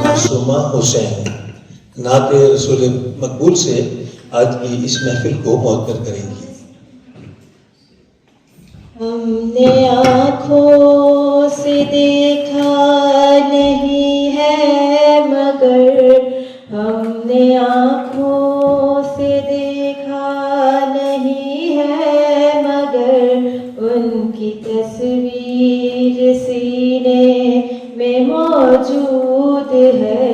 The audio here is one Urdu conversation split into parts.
معصومہ حسین نعت رسول مقبول سے آج کی اس محفل کو معطر کریں گی۔ ہم نے آنکھوں سے دیکھا نہیں ہے مگر ہم نے آنکھوں سے دیکھا نہیں ہے مگر ان کی تصویر سینے میں موجود ہے،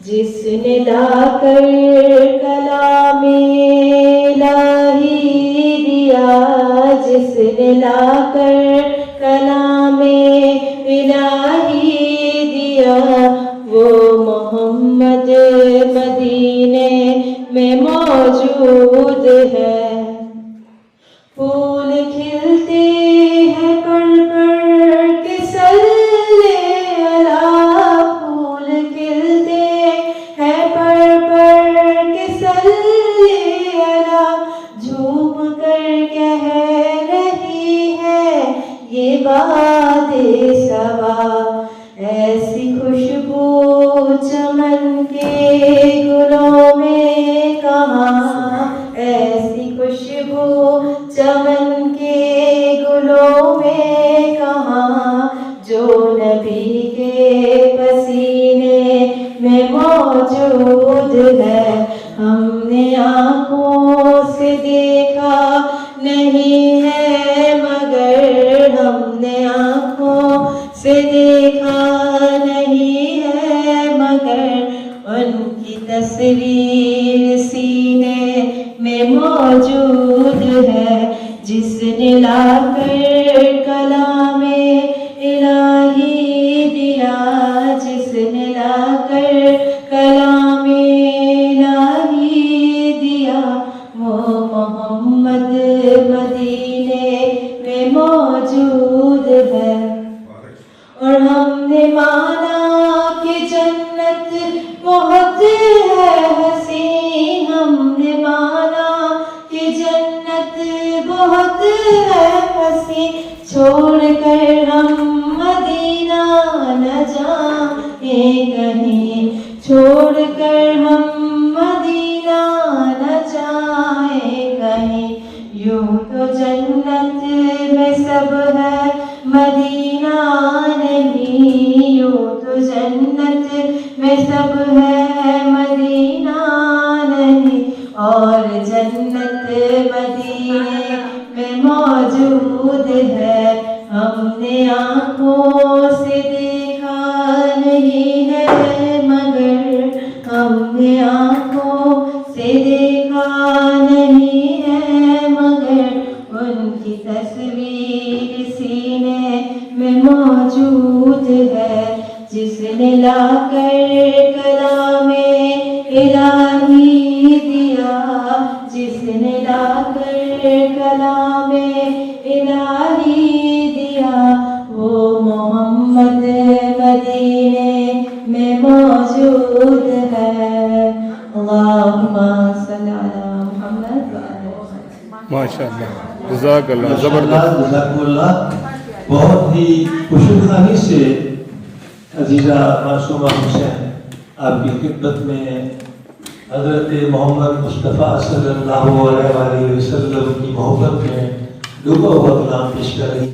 جس نے لا کر کلام الہی دیا، جس نے لا کر کلام الہی دیا، وہ محمد مدینے میں موجود ہے۔ پھول کھلتے ہیں پڑھ پڑھ کے صلی اللہ، پھول کھلتے ہیں پڑھ پڑھ کے صلی اللہ، جھوم کر کہہ رہی ہے یہ بات صبا، ایسی خوشبو چمن کے گلوں میں کہاں، ایسی خوشبو چمن کے گلوں میں کہاں، جو نبی کے پسینے میں موجود ہے۔ ہم نے آنکھوں سے دیکھا نہیں ہے مگر ہم نے آنکھوں سے دیکھا نہیں ہے مگر ان کی تصویر سینے میں موجود ہے، جس نے لا کر کلام الہی دیا، جس نے لا کر کلام الہی دیا، وہ محمد مدینے میں موجود ہے۔ اور ہم نے مانا کہ جنت بہت ہے حسین، ہم نے مانا کہ جنت بہت ہے حسین، چھوڑ کر ہم مدینہ نہ جائیں کہیں، چھوڑ کر ہم مدینہ نہ جائیں کہیں، یوں تو جنت میں سب ہے مدینہ نہیں، یوں تو جنت میں سب ہے مدینہ نہیں، اور جنت مدینے میں موجود ہے۔ ہم نے آنکھوں سے دیکھا نہیں ہے مگر ہم نے آنکھوں سے دیکھا نہیں ہے مگر ان کی تصویر سینے میں موجود ہے، جس نے لا کر کلام الہی دیا، جس نے لا کر کلام الہی دیا، وہ محمد مدینے میں موجود ہے۔ اللہم صلی علی محمد ماشاء اللہ، جزاک اللہ، زبردست۔ جزاک اللہ۔ بہت ہی خوشخانی سے عزیزہ معصومہ حسین آپ کی خدمت میں حضرت محمد مصطفیٰ صلی اللہ علیہ وسلم کی محبت میں ڈوبا ہوا کلام پیش کر رہی